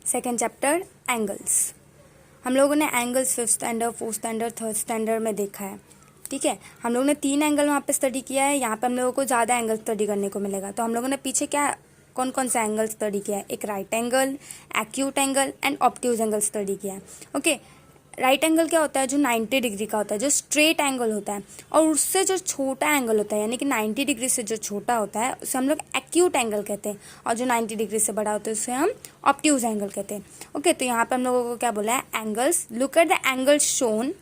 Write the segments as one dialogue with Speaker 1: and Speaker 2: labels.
Speaker 1: Second chapter angles. हम लोगों ने angles fifth standard, fourth standard, third standard में देखा है। ठीक है, हम लोगों ने 3 एंगल वहाँ पे स्टडी किया है। यहाँ पे हम लोगों को ज़्यादा एंगल स्टडी करने को मिलेगा। तो हम लोगों ने पीछे क्या कौन कौन सा एंगल स्टडी किया है? एक right angle, acute angle and obtuse angle study किया है। ओके, राइट एंगल क्या होता है? जो 90 डिग्री का होता है, जो स्ट्रेट एंगल होता है, और उससे जो छोटा एंगल होता है यानी कि 90 डिग्री से जो छोटा होता है उसे हम लोग एक्यूट एंगल कहते हैं, और जो 90 डिग्री से बड़ा होता है उसे हम ऑब्ट्यूज एंगल कहते हैं। ओके, तो यहाँ पे हम लोगों को क्या बोला है? Angles. Look at the angle shown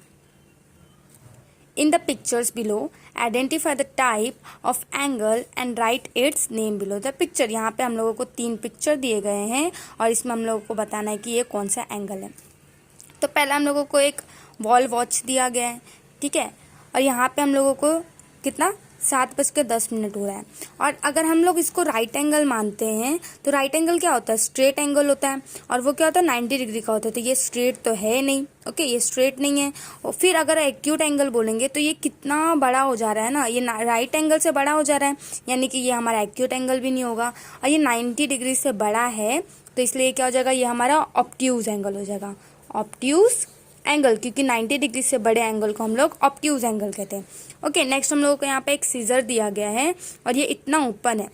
Speaker 1: in the pictures below, identify the type of angle and write its name below the picture। यहाँ पे हम लोगों को 3 पिक्चर दिए गए हैं और इसमें हम लोगों को बताना है कि ये कौन सा एंगल है। तो पहले हम लोगों को एक वॉल वॉच दिया गया है, ठीक है, और यहाँ पे हम लोगों को कितना 7:10 हो रहा है। और अगर हम लोग इसको राइट एंगल मानते हैं तो राइट एंगल क्या होता है? स्ट्रेट एंगल होता है, और वो क्या होता है? 90 डिग्री का होता है। तो ये स्ट्रेट तो है नहीं। ओके, ये स्ट्रेट नहीं है। और फिर अगर एक्यूट एंगल बोलेंगे तो ये कितना बड़ा हो जा रहा है ना, ये राइट एंगल से बड़ा हो जा रहा है, यानी कि ये हमारा एक्यूट एंगल भी नहीं होगा, और ये 90 डिग्री से बड़ा है तो इसलिए क्या हो जाएगा? ये हमारा ऑब्ट्यूज एंगल हो जाएगा। ऑब्ट्यूज एंगल, क्योंकि 90 डिग्री से बड़े एंगल को हम लोग ऑब्ट्यूज एंगल कहते हैं। ओके, नेक्स्ट हम लोगों को यहाँ पे एक सीजर दिया गया है और ये इतना ओपन है।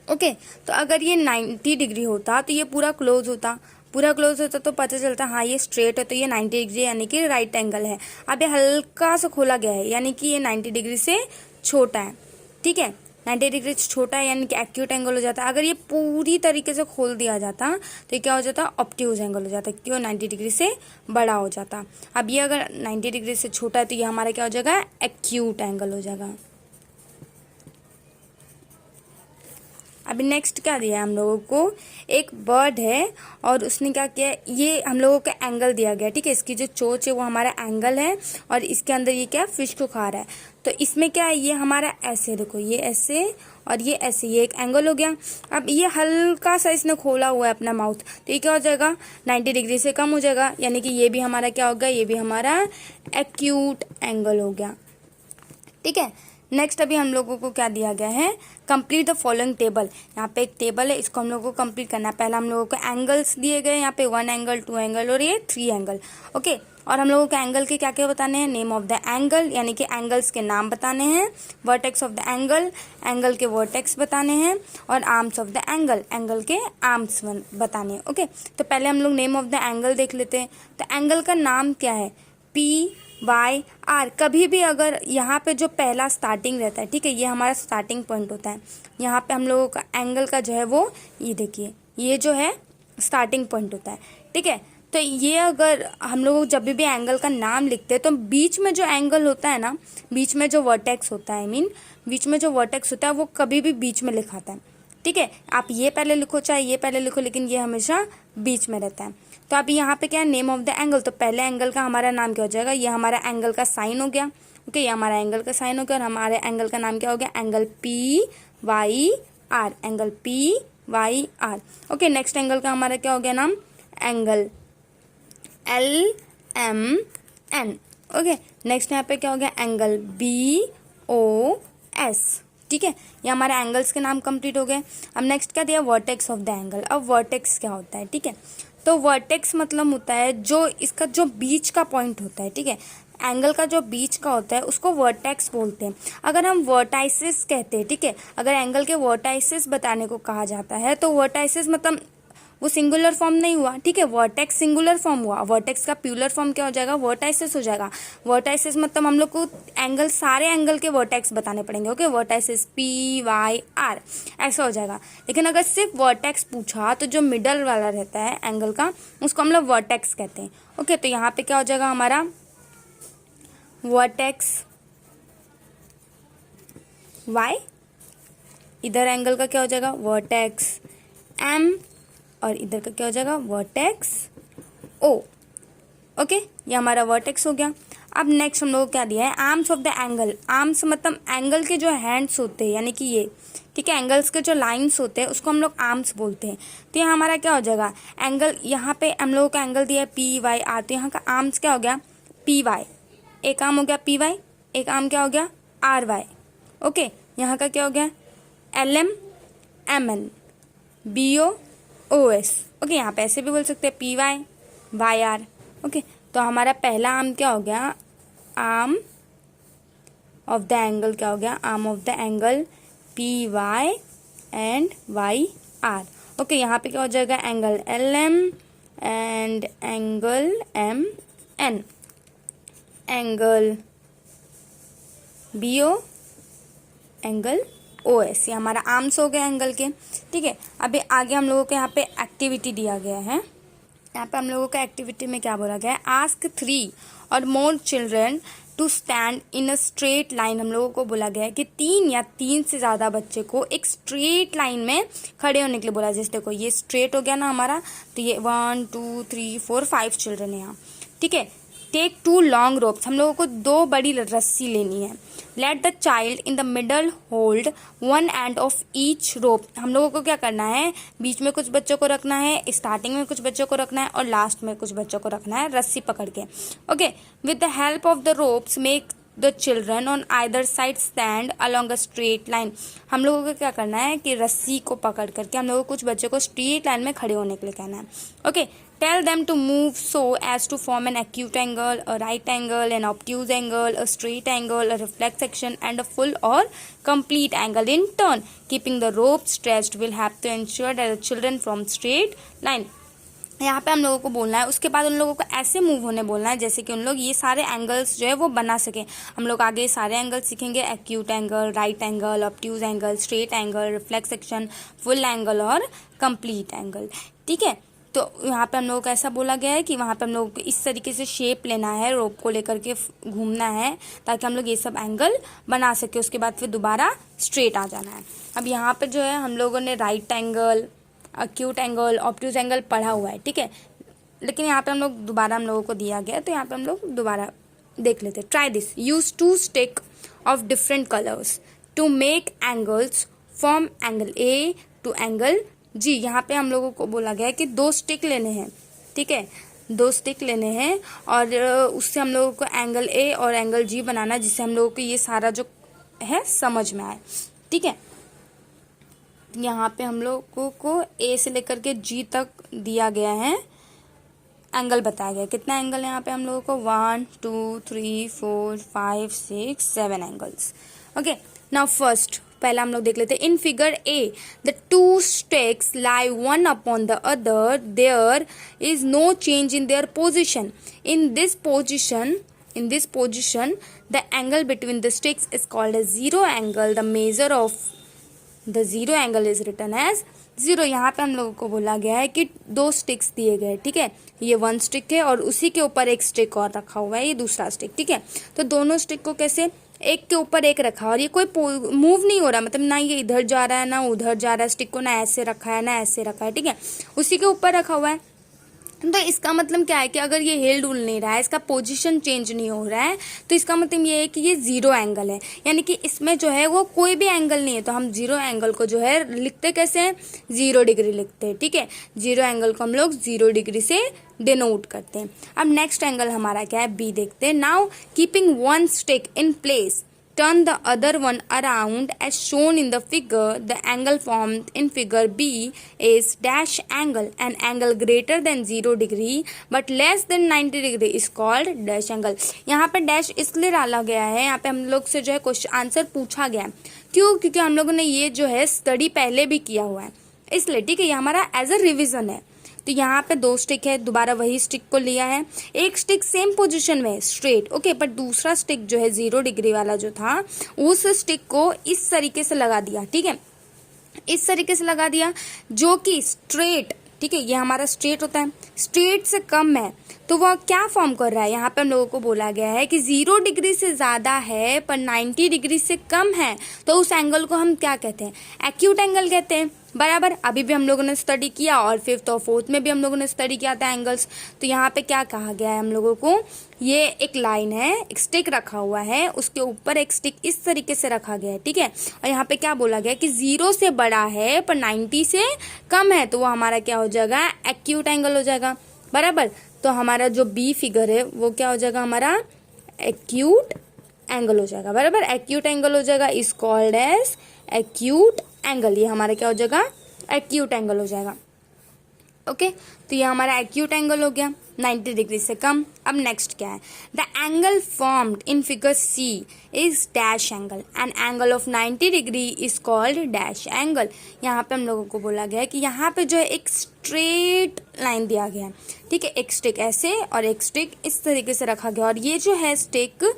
Speaker 1: ओके, तो अगर ये 90 डिग्री होता तो ये पूरा क्लोज होता, पूरा क्लोज होता तो पता चलता हाँ ये स्ट्रेट है, तो ये 90 डिग्री यानी कि राइट एंगल है। अब ये हल्का सा खोला गया है यानी कि ये 90 डिग्री से छोटा है। ठीक है, 90 डिग्री से छोटा है यानी कि एक्यूट एंगल हो जाता है। अगर ये पूरी तरीके से खोल दिया जाता तो ये क्या हो जाता? ऑब्ट्यूज एंगल हो जाता, क्यों? 90 डिग्री से बड़ा हो जाता। अब ये अगर 90 डिग्री से छोटा है तो ये हमारा क्या हो जाएगा? एक्यूट एंगल हो जाएगा। अभी नेक्स्ट क्या दिया है हम लोगों को? एक बर्ड है और उसने क्या किया? ये हम लोगों को एंगल दिया गया, ठीक है, इसकी जो चोंच है वो हमारा एंगल है और इसके अंदर ये क्या? फिश को खा रहा है। तो इसमें क्या है? ये हमारा ऐसे, देखो ये ऐसे और ये ऐसे, ये एक एंगल हो गया। अब ये हल्का सा इसने खोला हुआ है अपना माउथ, तो ये क्या हो जाएगा? 90 डिग्री से कम हो जाएगा, यानी कि ये भी हमारा क्या हो गया? ये भी हमारा एक्यूट एंगल हो गया। ठीक है, नेक्स्ट अभी हम लोगों को क्या दिया गया है? Complete the following table. यहाँ पे एक टेबल है, इसको हम लोगों को कंप्लीट करना है। पहला हम लोगों को एंगल्स दिए गए, यहाँ पे 1 एंगल, 2 एंगल और ये 3 एंगल। ओके, और हम लोगों को एंगल के क्या क्या बताने हैं? नेम ऑफ द एंगल, यानी कि एंगल्स के नाम बताने हैं। Vertex of the angle, angle के वर्टेक्स बताने हैं। और arms of the angle, angle के आर्म्स बताने हैं। ओके, तो पहले हम लोग नेम ऑफ द एंगल देख लेते हैं। तो एंगल का नाम क्या है? PYR। कभी भी अगर यहाँ पे जो पहला स्टार्टिंग रहता है, ठीक है, ये हमारा स्टार्टिंग पॉइंट होता है। यहाँ पे हम लोगों का एंगल का जो है वो ये देखिए, ये जो है स्टार्टिंग पॉइंट होता है। ठीक है, तो ये अगर हम लोग जब भी एंगल का नाम लिखते हैं तो बीच में जो एंगल होता है ना, बीच में जो वर्टेक्स होता है, बीच में जो वर्टेक्स होता है वो कभी भी बीच में लिखाता है। ठीक है, आप ये पहले लिखो चाहे ये पहले लिखो, लेकिन ये हमेशा बीच में रहता है। तो अभी यहाँ पे क्या है? Name of the angle. तो पहले एंगल का हमारा नाम क्या हो जाएगा? ये हमारा एंगल का साइन हो गया। ओके, ये हमारा एंगल का साइन हो गया और हमारे एंगल का नाम क्या हो गया? Angle PYR, angle PYR। Okay, next angle का हमारा क्या हो गया नाम? Angle LMN। ओके, नेक्स्ट यहाँ पे क्या हो गया? Angle BOS। ठीक है, ये हमारे एंगल्स के नाम कंप्लीट हो गए। अब नेक्स्ट क्या दिया? Vertex of the angle. अब वर्टेक्स क्या होता है? ठीक है, तो वर्टेक्स मतलब होता है जो इसका जो बीच का पॉइंट होता है। ठीक है, एंगल का जो बीच का होता है उसको वर्टेक्स बोलते हैं। अगर हम वर्टाइसिस कहते हैं, ठीक है, अगर एंगल के वर्टाइसिस बताने को कहा जाता है तो वर्टाइसिस मतलब वो सिंगुलर फॉर्म नहीं हुआ, ठीक है, वर्टेक्स सिंगुलर फॉर्म हुआ। वर्टेक्स का प्यूलर फॉर्म क्या हो जाएगा? वर्टाइसिस हो जाएगा। वर्टाइसिस मतलब हम लोग को एंगल, सारे एंगल के वर्टेक्स बताने पड़ेंगे। ओके, वर्टाइसिस PYR ऐसा हो जाएगा। लेकिन अगर सिर्फ वर्टेक्स पूछा तो जो मिडल वाला रहता है एंगल का उसको हम लोग वर्टेक्स कहते हैं। ओके, तो यहाँ पे क्या हो जाएगा हमारा? वर्टेक्स Y, इधर एंगल का क्या हो जाएगा? वर्टेक्स M, और इधर का क्या हो जाएगा? Vertex O। ओके, ये हमारा वर्टेक्स हो गया। अब नेक्स्ट हम लोग क्या दिया है? Arms of the angle. Arms मतलब एंगल के जो हैंड्स होते हैं, यानी कि ये, ठीक है, एंगल्स के जो लाइंस होते हैं उसको हम लोग आर्म्स बोलते हैं। तो ये हमारा क्या हो जाएगा? एंगल, यहाँ पे हम लोगों का एंगल दिया है PYR, तो यहाँ का आर्म्स क्या हो गया? PY। एक आर्म हो गया PY, एक आर्म क्या हो गया? RY। ओके, यहाँ का क्या हो गया? LMMN, BOS। ओके, यहाँ पे ऐसे भी बोल सकते हैं PY YR। ओके, तो हमारा पहला आर्म क्या हो गया, आर्म ऑफ द एंगल क्या हो गया, arm of the angle PY and YR। Okay, यहाँ पे क्या हो जाएगा, angle LM and angle MN, angle BO, angle OS। ये हमारा आर्म्स हो गए एंगल के। ठीक है, अभी आगे हम लोगों को यहाँ पे एक्टिविटी दिया गया है। यहाँ पे हम लोगों का एक्टिविटी में क्या बोला गया है, आस्क 3 और more children to stand in a straight line. हम लोगों को बोला गया है कि 3 या 3 से ज़्यादा बच्चे को एक स्ट्रेट लाइन में खड़े होने के लिए बोला। जैसे देखो ये स्ट्रेट हो गया ना हमारा, तो ये 1 2 3 4 5 चिल्ड्रन है यहाँ। ठीक है, टेक 2 लॉन्ग रोप्स, हम लोगों को 2 बड़ी रस्सी लेनी है। Let the child in the middle hold 1 end of each rope. हम लोगों को क्या करना है, बीच में कुछ बच्चों को रखना है, स्टार्टिंग में कुछ बच्चों को रखना है और लास्ट में कुछ बच्चों को रखना है रस्सी पकड़ के। Okay, with the help of the ropes make the children on either side stand along a straight line. हम लोगों को क्या करना है कि रस्सी को पकड़ करके हम लोगों को कुछ बच्चों को स्ट्रेट लाइन में खड़े होने के लिए कहना है। Okay, tell them to move so as to form an acute angle, a right angle, an obtuse angle, a straight angle, a reflex section and a full or complete angle in turn. Keeping the rope stretched will have to ensure that the children from straight line. यहाँ पे हम लोगों को बोलना है, उसके बाद उन लोगों को ऐसे मूव होने बोलना है जैसे कि उन लोग ये सारे एंगल्स जो है वो बना सकें। हम लोग आगे सारे एंगल सीखेंगे, acute angle, right angle, obtuse angle, straight angle, reflex section, full angle और कंप्लीट एंगल। ठीक है, तो यहाँ पे हम लोगों को ऐसा बोला गया है कि वहाँ पे हम लोगों को इस तरीके से शेप लेना है, रोप को लेकर के घूमना है ताकि हम लोग ये सब एंगल बना सके। उसके बाद फिर दोबारा स्ट्रेट आ जाना है। अब यहाँ पे जो है हम लोगों ने right angle, acute angle, obtuse angle पढ़ा हुआ है। ठीक है, लेकिन यहाँ पे हम लोग दोबारा हम लोगों को दिया गया तो यहाँ पे हम लोग दोबारा देख लेते हैं। Try this, use 2 stick of different colours to make angles from angle A to angle G। यहाँ पे हम लोगों को बोला गया है कि 2 स्टिक लेने हैं। ठीक है, 2 स्टिक लेने हैं और उससे हम लोगों को एंगल A और एंगल G बनाना, जिससे हम लोगों को ये सारा जो है समझ में आए। ठीक है, यहाँ पे हम लोगों को A से लेकर के G तक दिया गया है, एंगल बताया गया। कितना एंगल है यहाँ पे हम लोगों को, 1 2 3 4 5 6 7 एंगल्स। ओके, नाउ फर्स्ट पहला हम लोग देख लेते हैं। In figure A the 2 sticks lie one upon the other, there is no change in their position. In this position the angle between the sticks is called as zero angle. The measure of the zero angle is written as 0। यहाँ पे हम लोगों को बोला गया है कि 2 sticks दिए गए। ठीक है, ये 1 स्टिक है और उसी के ऊपर एक स्टिक और रखा हुआ है, ये दूसरा स्टिक। ठीक है, तो दोनों स्टिक को कैसे एक के ऊपर एक रखा और ये कोई मूव नहीं हो रहा, मतलब ना ये इधर जा रहा है ना उधर जा रहा है। स्टिक को ना ऐसे रखा है ना ऐसे रखा है। ठीक है, उसी के ऊपर रखा हुआ है। तो इसका मतलब क्या है कि अगर ये हिल डुल नहीं रहा है, इसका पोजीशन चेंज नहीं हो रहा है, तो इसका मतलब ये है कि ये 0 एंगल है, यानी कि इसमें जो है वो कोई भी एंगल नहीं है। तो हम 0 एंगल को जो है लिखते कैसे हैं, 0 डिग्री लिखते हैं। ठीक है, 0 एंगल को हम लोग 0 डिग्री से डिनोट करते हैं। अब नेक्स्ट एंगल हमारा क्या है, B देखते हैं। Now keeping 1 stick in place, turn the other one around as shown in the figure. The angle formed in figure B is dash angle. An angle greater than 0 degree but less than 90 degree is called dash angle. यहाँ पे dash इसलिए डाला गया है, यहाँ पे हम लोग से जो है क्वेश्चन आंसर पूछा गया है। क्यों? क्योंकि हम लोगों ने ये जो है स्टडी पहले भी किया हुआ है, इसलिए। ठीक है, ये हमारा एज अ रिविजन है। तो यहाँ पे 2 स्टिक है, दोबारा वही स्टिक को लिया है। एक स्टिक सेम पोजीशन में स्ट्रेट, ओके, पर दूसरा स्टिक जो है 0 डिग्री वाला जो था, उस स्टिक को इस तरीके से लगा दिया। ठीक है, इस तरीके से लगा दिया जो कि स्ट्रेट, ठीक है, ये हमारा स्ट्रेट होता है, स्ट्रेट से कम है। तो वह क्या फॉर्म कर रहा है, यहाँ पे हम लोगों को बोला गया है कि 0 डिग्री से ज्यादा है पर 90 डिग्री से कम है, तो उस एंगल को हम क्या कहते हैं, एक्यूट एंगल कहते हैं। बराबर, अभी भी हम लोगों ने स्टडी किया और 5th और 4th में भी हम लोगों ने स्टडी किया था एंगल्स। तो यहाँ पे क्या कहा गया है हम लोगों को, ये एक लाइन है, एक स्टिक रखा हुआ है, उसके ऊपर एक स्टिक इस तरीके से रखा गया है। ठीक है, और यहाँ पे क्या बोला गया कि 0 से बड़ा है पर 90 से कम है, तो वो हमारा क्या हो जाएगा, एक्यूट एंगल हो जाएगा। बराबर, तो हमारा जो B फिगर है वो क्या हो जाएगा, हमारा एक्यूट एंगल हो जाएगा। बराबर, एक्यूट एंगल हो जाएगा, is called as acute angle. ये हमारा क्या हो जाएगा, एक्यूट एंगल हो जाएगा। ओके, तो ये हमारा एक्यूट एंगल हो गया 90 डिग्री से कम। अब नेक्स्ट क्या है, the angle formed in figure C is dash angle, an angle of 90 degree is called dash angle. यहाँ पे हम लोगों को बोला गया है कि यहाँ पे जो है एक स्ट्रेट लाइन दिया गया है, ठीक है, एक स्टिक ऐसे और एक स्टिक इस तरीके से रखा गया, और ये जो है स्टिक,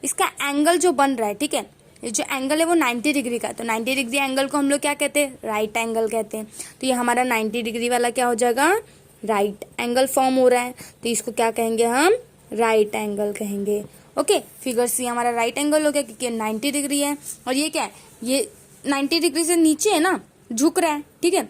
Speaker 1: इसका एंगल जो बन रहा है, ठीक है, ये जो एंगल है वो 90 डिग्री का है। तो 90 डिग्री एंगल को हम लोग क्या कहते हैं, राइट एंगल कहते हैं। तो ये हमारा 90 डिग्री वाला क्या हो जाएगा, राइट एंगल फॉर्म हो रहा है, तो इसको क्या कहेंगे हम, राइट एंगल कहेंगे। ओके, फिगर सी हमारा राइट एंगल हो गया क्योंकि 90 डिग्री है, और ये क्या है, ये 90 डिग्री से नीचे है ना, झुक रहा है, ठीक है,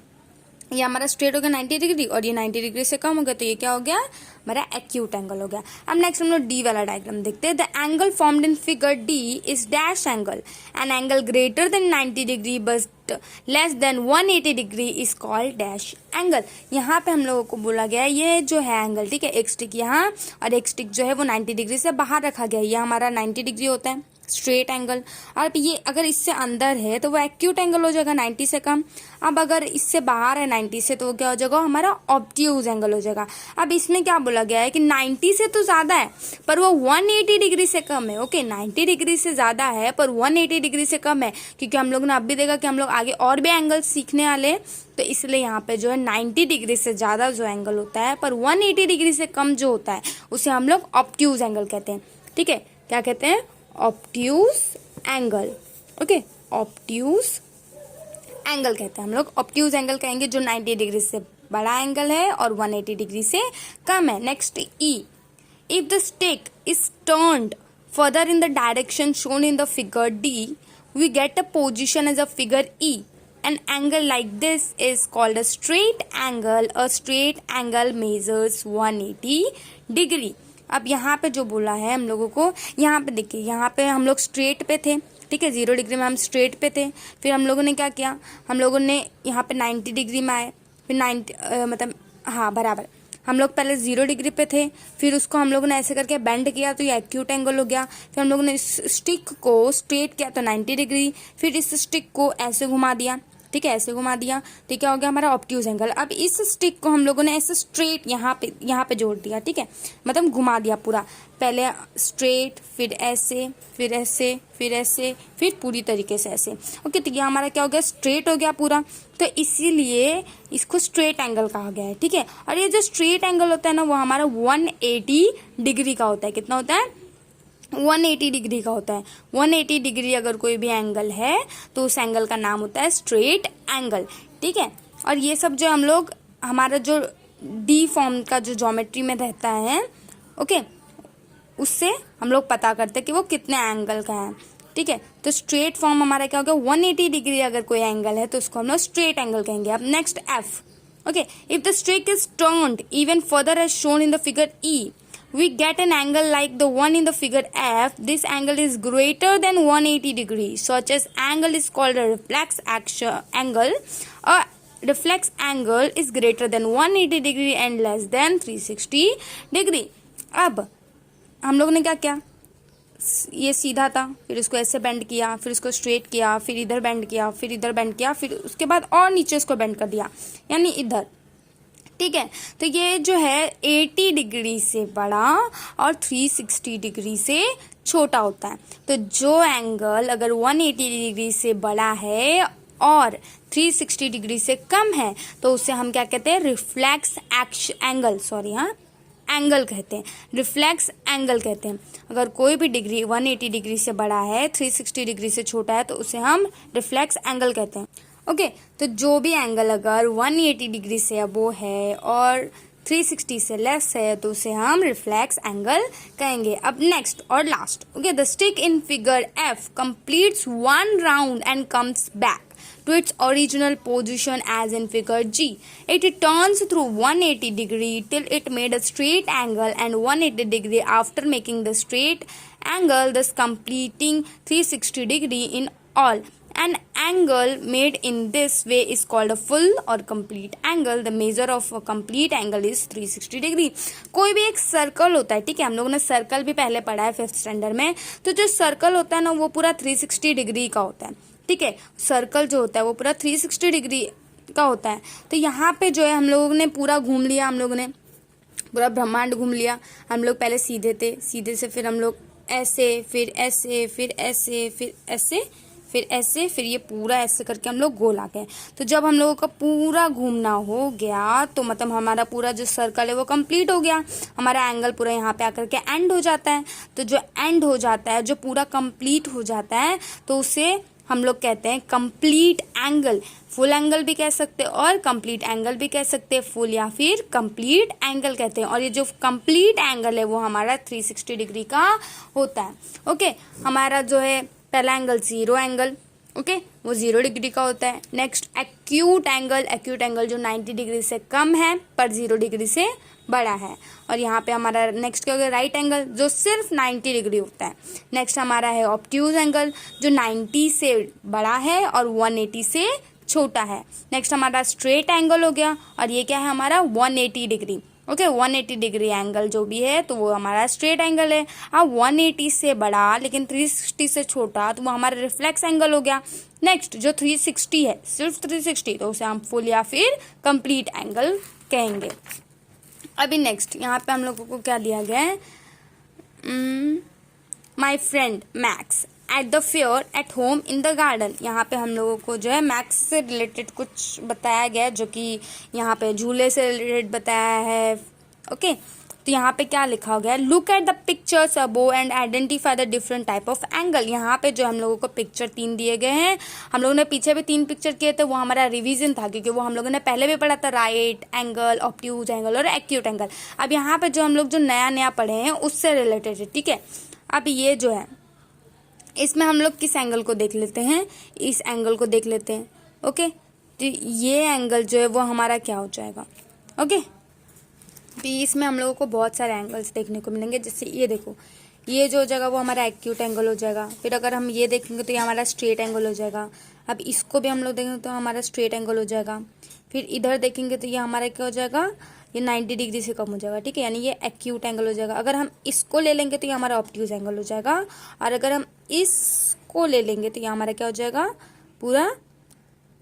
Speaker 1: ये हमारा स्ट्रेट हो गया 90 डिग्री, और ये 90 डिग्री से कम हो गया, तो ये क्या हो गया, हमारा एक्यूट एंगल हो गया। अब नेक्स्ट हम लोग डी वाला डायग्राम देखते हैं। The angle formed in figure D is dash angle, an angle greater than 90 degree but less than 180 degree is called dash angle. यहाँ पे हम लोगों को बोला गया है ये जो है एंगल, ठीक है, एक स्टिक यहाँ और एक स्टिक जो है वो 90 डिग्री से बाहर रखा गया है, ये हमारा 90 डिग्री होता है स्ट्रेट एंगल, और ये अगर इससे अंदर है तो वो एक्यूट एंगल हो जाएगा 90 से कम। अब अगर इससे बाहर है 90 से, तो वो क्या हो जाएगा, हमारा ऑब्ट्यूज एंगल हो जाएगा। अब इसमें क्या बोला गया है कि 90 से तो ज्यादा है पर वो 180 डिग्री से कम है। ओके, 90 डिग्री से ज्यादा है पर 180 डिग्री से कम है, क्योंकि हम लोग ने अब भी देखा कि हम लोग आगे और भी एंगल सीखने वाले, तो इसलिए यहाँ पे जो है 90 डिग्री से ज्यादा जो एंगल होता है पर 180 डिग्री से कम जो होता है उसे हम लोग ऑब्ट्यूज एंगल कहते हैं। ठीक है, क्या कहते हैं, obtuse angle. Okay, obtuse angle कहते हैं हम लोग, ऑब्ट्यूज एंगल कहेंगे जो 90 डिग्री से बड़ा एंगल है और 180 डिग्री से कम है। Next E, if the stick is turned further in the direction shown in the figure D we get a position as a figure E. An angle like this is called a straight angle. A straight angle measures 180 degree. अब यहाँ पे जो बोला है हम लोगों को, यहाँ पे देखिए, यहाँ पे हम लोग स्ट्रेट पे थे, ठीक है, 0 डिग्री में हम स्ट्रेट पे थे, फिर हम लोगों ने क्या किया, हम लोगों ने यहाँ पे 90 डिग्री में आए, फिर 90 मतलब हाँ बराबर, हम लोग पहले 0 डिग्री पे थे, फिर उसको हम लोगों ने ऐसे करके बेंड किया तो ये एक्यूट एंगल हो गया, फिर हम लोगों ने इस स्टिक को स्ट्रेट किया तो 90 डिग्री, फिर इस स्टिक को ऐसे घुमा दिया, ठीक है, ऐसे घुमा दिया तो क्या हो गया, हमारा ऑब्ट्यूज एंगल। अब इस स्टिक को हम लोगों ने ऐसे स्ट्रेट यहाँ पे जोड़ दिया, ठीक है, मतलब घुमा दिया पूरा, पहले स्ट्रेट, फिर ऐसे, फिर ऐसे, फिर ऐसे, फिर पूरी तरीके से ऐसे। ओके, तो ये हमारा क्या हो गया, स्ट्रेट हो गया पूरा, तो इसीलिए इसको स्ट्रेट एंगल कहा गया है। ठीक है, और ये जो स्ट्रेट एंगल होता है ना वो हमारा 180 डिग्री का होता है। कितना होता है, 180 डिग्री का होता है। 180 डिग्री अगर कोई भी एंगल है तो उस एंगल का नाम होता है स्ट्रेट एंगल। ठीक है, और ये सब जो हम लोग, हमारा जो डी फॉर्म का जो ज्योमेट्री में रहता है, ओके, उससे हम लोग पता करते हैं कि वो कितने एंगल का है। ठीक है, तो स्ट्रेट फॉर्म हमारा क्या हो गया, 180 डिग्री अगर कोई एंगल है तो उसको हम लोग स्ट्रेट एंगल कहेंगे। अब next F, okay, if the stick is turned even further as shown in the figure E we get an angle like the one in the figure F. This angle is greater than 180 degrees. Such as angle is called a reflex angle. A reflex angle is greater than 180 degree and less than 360 degree. अब हम लोग ने क्या किया, ये सीधा था, फिर इसको ऐसे बेंड किया, फिर इसको स्ट्रेट किया, फिर इधर बेंड किया, फिर इधर बेंड किया, फिर उसके बाद और नीचे इसको बेंड कर दिया, यानी इधर। ठीक है, तो ये जो है 80 डिग्री से बड़ा और 360 डिग्री से छोटा होता है। तो जो एंगल अगर 180 डिग्री से बड़ा है और 360 डिग्री से कम है तो उसे हम क्या कहते हैं, रिफ्लेक्स एंगल, सॉरी हाँ, एंगल कहते हैं, रिफ्लेक्स एंगल कहते हैं। अगर कोई भी डिग्री 180 डिग्री से बड़ा है, 360 डिग्री से छोटा है तो उसे हम रिफ्लेक्स एंगल कहते हैं। ओके, तो जो भी एंगल अगर 180 डिग्री से अबो है और 360 से लेस है तो उसे हम रिफ्लेक्स एंगल कहेंगे। अब नेक्स्ट और last, okay, the stick in figure F completes one round and comes back to its original position as in figure G. It turns through 180 degree till it made a straight angle and 180 degree after making the straight angle, thus completing 360 degree in all. An angle made in this way is called a full or complete angle. The measure of a complete angle is 360 degree. कोई भी एक circle होता है, ठीक है, हम लोगों ने सर्कल भी पहले पढ़ा है 5th स्टैंडर्ड में, तो जो सर्कल होता है ना वो पूरा 360 डिग्री का होता है। ठीक है, सर्कल जो होता है वो पूरा 360 डिग्री का होता है। तो यहाँ पे जो है हम लोगों ने पूरा घूम लिया, हम लोगों ने पूरा ब्रह्मांड घूम लिया। हम लोग पहले सीधे थे, सीधे से फिर हम लोग ऐसे, फिर ऐसे, फिर ऐसे, फिर ऐसे, फिर ऐसे, फिर ये पूरा ऐसे करके हम लोग गोल आ गए। तो जब हम लोगों का पूरा घूमना हो गया तो मतलब हमारा पूरा जो सर्कल है वो कंप्लीट हो गया। हमारा एंगल पूरा यहाँ पे आकर के एंड हो जाता है। तो जो एंड हो जाता है, जो पूरा कंप्लीट हो जाता है, तो उसे हम लोग कहते हैं कंप्लीट एंगल। फुल एंगल भी कह सकते हैं और कंप्लीट एंगल भी कह सकते हैं, फुल या फिर कंप्लीट एंगल कहते हैं। और ये जो कंप्लीट एंगल है वो हमारा 360 डिग्री का होता है। ओके, हमारा जो है पहला एंगल जीरो एंगल, ओके, वो 0 डिग्री का होता है। Next acute angle, acute angle जो 90 डिग्री से कम है पर 0 डिग्री से बड़ा है। और यहाँ पे हमारा नेक्स्ट क्या होगा, राइट एंगल जो सिर्फ 90 डिग्री होता है। नेक्स्ट हमारा है ऑब्ट्यूज एंगल जो 90 से बड़ा है और 180 से छोटा है। नेक्स्ट हमारा स्ट्रेट एंगल हो गया और ये क्या है हमारा 180 डिग्री। ओके, 180 डिग्री एंगल जो भी है तो वो हमारा स्ट्रेट एंगल है। अब 180 से बड़ा लेकिन 360 से छोटा तो वो हमारा रिफ्लेक्स एंगल हो गया। नेक्स्ट जो 360 है, सिर्फ 360, तो उसे हम फुल या फिर कंप्लीट एंगल कहेंगे। अभी नेक्स्ट यहाँ पे हम लोगों को क्या दिया गया है, my friend max at the fair at home in the garden. यहाँ पे हम लोगों को जो है मैक्स से रिलेटेड कुछ बताया गया है, जो कि यहाँ पे झूले से रिलेटेड बताया है। ओके, तो यहाँ पे क्या लिखा गया है, look at the pictures above and identify the different type of angle. यहाँ पे जो हम लोगों को पिक्चर 3 दिए गए हैं, हम लोगों ने पीछे भी 3 पिक्चर किए थे, वो हमारा रिवीजन था क्योंकि वो हम लोगों ने पहले भी पढ़ा था, राइट एंगल, ऑब्ट्यूज एंगल और एक्यूट एंगल। अब यहाँ पे जो हम लोग जो नया नया पढ़े हैं उससे रिलेटेड है, ठीक है। अब ये जो है इसमें हम लोग किस एंगल को देख लेते हैं, इस एंगल को देख लेते हैं। ओके, तो ये एंगल जो है वो हमारा क्या हो जाएगा। ओके, तो इसमें हम लोगों को बहुत सारे एंगल्स देखने को मिलेंगे। जैसे ये देखो, ये जो हो जाएगा वो हमारा एक्यूट एंगल हो जाएगा। फिर अगर हम ये देखेंगे तो ये हमारा स्ट्रेट एंगल हो जाएगा। अब इसको भी हम लोग देखेंगे तो हमारा स्ट्रेट एंगल हो जाएगा। फिर इधर देखेंगे तो ये हमारा क्या हो जाएगा, ये 90 डिग्री से कम हो जाएगा, ठीक है, यानी ये एक्यूट एंगल हो जाएगा। अगर हम इसको ले लेंगे तो ये हमारा ऑब्ट्यूज एंगल हो जाएगा। और अगर हम इसको ले लेंगे तो ये हमारा क्या हो जाएगा, पूरा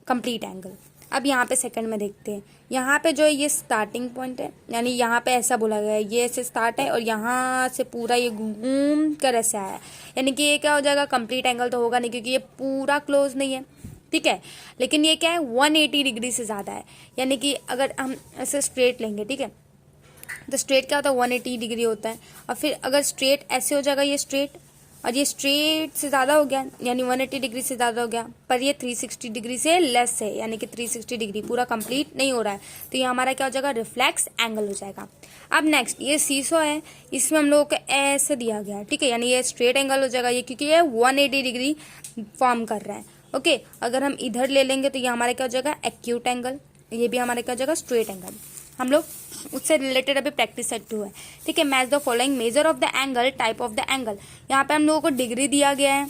Speaker 1: कंप्लीट एंगल। अब यहाँ पे सेकंड में देखते हैं, यहाँ पे जो है ये स्टार्टिंग पॉइंट है, यानी यहाँ पे ऐसा बोला गया है, ये ऐसे स्टार्ट है और यहाँ से पूरा ये घूम कर ऐसे आया है, यानी कि ये क्या हो जाएगा, कंप्लीट एंगल तो होगा नहीं क्योंकि ये पूरा क्लोज नहीं है, ठीक है। लेकिन ये क्या है, 180 डिग्री से ज़्यादा है, यानी कि अगर हम ऐसे स्ट्रेट लेंगे, ठीक है, तो स्ट्रेट क्या होता है, 180 डिग्री होता है। और फिर अगर स्ट्रेट ऐसे हो जाएगा, ये स्ट्रेट, और ये स्ट्रेट से ज़्यादा हो गया यानी 180 डिग्री से ज़्यादा हो गया, पर ये 360 डिग्री से लेस है, यानी कि 360 डिग्री पूरा कंप्लीट नहीं हो रहा है, तो ये हमारा क्या हो जाएगा, रिफ्लेक्स एंगल हो जाएगा। अब नेक्स्ट ये सीसो है, इसमें हम लोगों को ऐसे दिया गया है, ठीक है, यानी ये स्ट्रेट एंगल हो जाएगा, ये क्योंकि ये 180 डिग्री फॉर्म कर रहा है। ओके, अगर हम इधर ले लेंगे तो ये हमारा क्या हो जाएगा, एक्यूट एंगल, ये भी हमारा क्या हो जाएगा, स्ट्रेट एंगल। हम लोग उससे रिलेटेड अभी प्रैक्टिस सेट 2 है, ठीक है। Match the following major of the angle, type of the angle. यहाँ पे हम लोगों को डिग्री दिया गया है,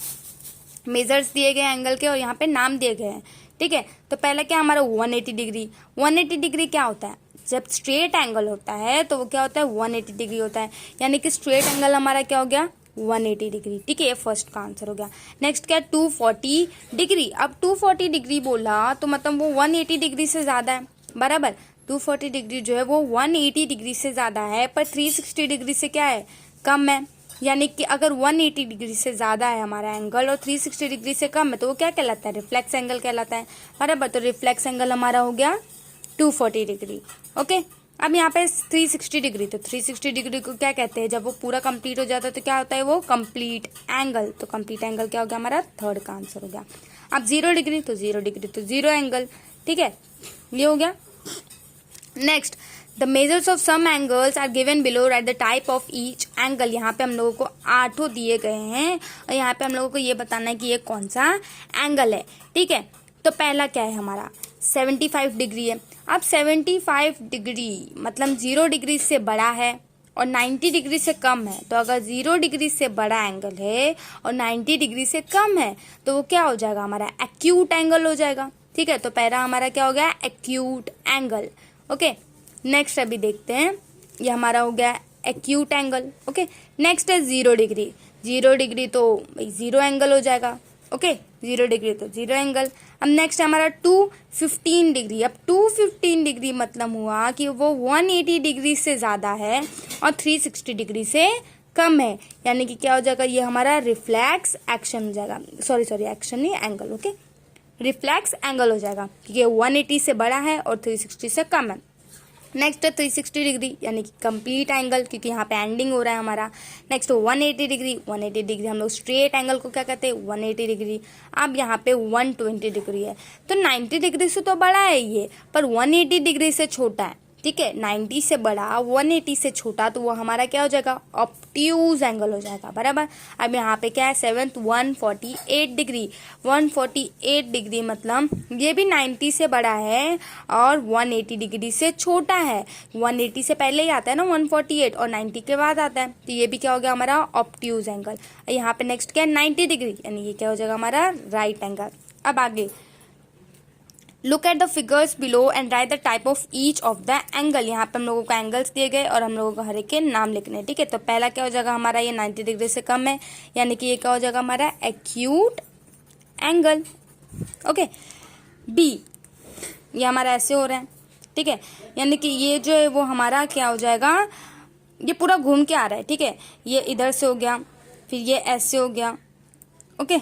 Speaker 1: मेजर्स दिए गए एंगल के और यहाँ पे नाम दिए गए हैं, ठीक है। तो पहला क्या हमारा 180 डिग्री। 180 डिग्री क्या होता है, जब स्ट्रेट एंगल होता है तो वो क्या होता है, 180 डिग्री होता है, यानी कि स्ट्रेट एंगल हमारा क्या हो गया, 180 डिग्री, ठीक है, ये फर्स्ट का आंसर हो गया। नेक्स्ट क्या, 240 डिग्री। अब 240 डिग्री बोला तो मतलब वो 180 डिग्री से ज़्यादा है, बराबर। 240 डिग्री जो है वो 180 डिग्री से ज़्यादा है, पर 360 डिग्री से क्या है, कम है, यानी कि अगर 180 डिग्री से ज़्यादा है हमारा एंगल और 360 डिग्री से कम है तो वो क्या कहलाता है, रिफ्लेक्स एंगल कहलाता है, बराबर। तो रिफ्लेक्स एंगल हमारा हो गया 240 डिग्री। ओके, अब यहाँ पे 360 डिग्री, तो 360 डिग्री को क्या कहते हैं, जब वो पूरा कंप्लीट हो जाता है तो क्या होता है, वो कंप्लीट एंगल। तो कंप्लीट एंगल क्या हो गया, हमारा थर्ड का आंसर हो गया। अब 0 डिग्री, तो 0 डिग्री तो 0 एंगल, ठीक है, ये हो गया। Next, the measures of some angles are given below, write the type of each angle. यहाँ पे हम लोगों को 8 दिए गए हैं और यहाँ पे हम लोगों को ये बताना है कि ये कौन सा एंगल है, ठीक है। तो पहला क्या है हमारा, 75 डिग्री है। अब 75 डिग्री मतलब 0 डिग्री से बड़ा है और 90 डिग्री से कम है, तो अगर 0 डिग्री से बड़ा एंगल है और 90 डिग्री से कम है तो वो क्या हो जाएगा, हमारा एक्यूट एंगल हो जाएगा, ठीक है। तो पहला हमारा क्या हो गया, एक्यूट एंगल। ओके, नेक्स्ट अभी देखते हैं, ये हमारा हो गया एक्यूट एंगल। ओके, नेक्स्ट है 0 डिग्री। 0 डिग्री तो 0 एंगल हो जाएगा। ओके 0 डिग्री तो 0 एंगल। अब नेक्स्ट है हमारा 215 डिग्री। अब 215 डिग्री मतलब हुआ कि वो 180 डिग्री से ज़्यादा है और 360 डिग्री से कम है, यानी कि क्या हो जाएगा, ये हमारा रिफ्लेक्स एक्शन हो जाएगा। सॉरी एक्शन नहीं, एंगल। ओके रिफ्लेक्स एंगल हो जाएगा क्योंकि ये 180 से बड़ा है और 360 से कम है। नेक्स्ट है 360 डिग्री यानी कि कंप्लीट एंगल, क्योंकि यहाँ पे एंडिंग हो रहा है हमारा। Next 180 degree. 180 डिग्री हम लोग स्ट्रेट एंगल को क्या कहते हैं, 180 डिग्री। अब यहाँ पे 120 डिग्री है, तो 90 डिग्री से तो बड़ा है ये, पर 180 डिग्री से छोटा है। ठीक है, 90 से बड़ा 180 से छोटा, तो वो हमारा क्या हो जाएगा, ऑब्ट्यूज एंगल हो जाएगा। बराबर। अब यहाँ पे क्या है, 7th 148 डिग्री। 148 डिग्री मतलब ये भी 90 से बड़ा है और 180 डिग्री से छोटा है। 180 से पहले ही आता है ना 148 और 90 के बाद आता है, तो ये भी क्या हो गया हमारा ऑब्ट्यूज एंगल। यहाँ पे नेक्स्ट क्या है 90 डिग्री, यानी ये क्या हो जाएगा हमारा राइट एंगल। अब आगे look at the figures below and right the type of each of the angle. यहाँ पे हम लोगों को एंगल्स दिए गए और हम लोगों को हर एक के नाम लिखने हैं। ठीक है, तो पहला क्या हो जाएगा हमारा, ये 90 डिग्री से कम है, यानी कि ये क्या हो जाएगा हमारा एक्यूट एंगल। ओके बी, ये हमारा ऐसे हो रहा है। ठीक है, यानी कि ये जो है वो हमारा क्या हो जाएगा, ये पूरा घूम के आ रहा है। ठीक है, ये इधर से हो गया, फिर ये ऐसे हो गया। ओके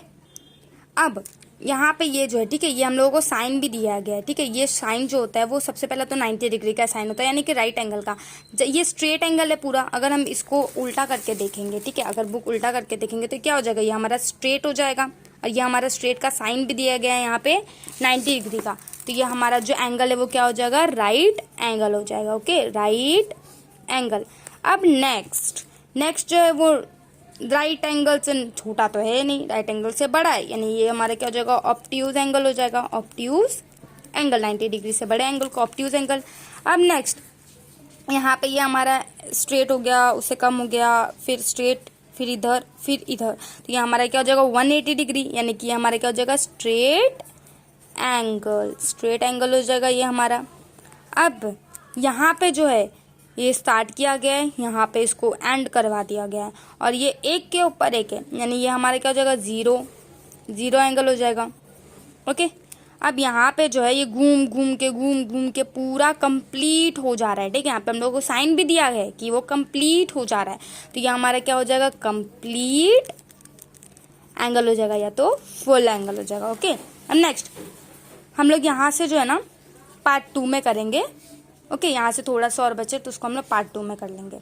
Speaker 1: अब यहाँ पे ये जो है, ठीक है, ये हम लोगों को साइन भी दिया गया है। ठीक है, ये साइन जो होता है वो सबसे पहला तो 90 डिग्री का साइन होता है, यानी कि राइट एंगल का। ये स्ट्रेट एंगल है पूरा। अगर हम इसको उल्टा करके देखेंगे, ठीक है, अगर बुक उल्टा करके देखेंगे तो क्या हो जाएगा, ये हमारा स्ट्रेट हो जाएगा और ये हमारा स्ट्रेट का साइन भी दिया गया है यहाँ पे 90 डिग्री का। तो ये हमारा जो एंगल है वो क्या हो जाएगा, राइट एंगल हो जाएगा। Okay right angle. अब नेक्स्ट जो है वो राइट एंगल से छोटा तो है नहीं, राइट एंगल से बड़ा है, यानी ये हमारा क्या हो जाएगा, ऑब्ट्यूज एंगल हो जाएगा। ऑब्ट्यूज एंगल 90 डिग्री से बड़े एंगल को ऑब्ट्यूज एंगल। अब नेक्स्ट यहाँ पे ये हमारा स्ट्रेट हो गया, उससे कम हो गया, फिर स्ट्रेट, फिर इधर, फिर इधर, तो ये हमारा क्या हो जाएगा 180 डिग्री, यानी कि हमारा क्या हो जाएगा स्ट्रेट एंगल हो जाएगा ये हमारा। अब यहाँ पे जो है ये स्टार्ट किया गया है, यहाँ पे इसको एंड करवा दिया गया है और ये एक के ऊपर एक है, यानी ये हमारे क्या हो जाएगा जीरो एंगल हो जाएगा। ओके अब यहाँ पे जो है ये घूम घूम के पूरा कंप्लीट हो जा रहा है। ठीक है, यहाँ पे हम लोगों को साइन भी दिया है कि वो कंप्लीट हो जा रहा है, तो ये हमारा क्या हो जाएगा कंप्लीट एंगल हो जाएगा या तो फुल एंगल हो जाएगा। ओके अब नेक्स्ट हम लोग यहाँ से जो है ना पार्ट 2 में करेंगे। ओके यहाँ से थोड़ा सा और बचे तो उसको हम लोग पार्ट 2 में कर लेंगे।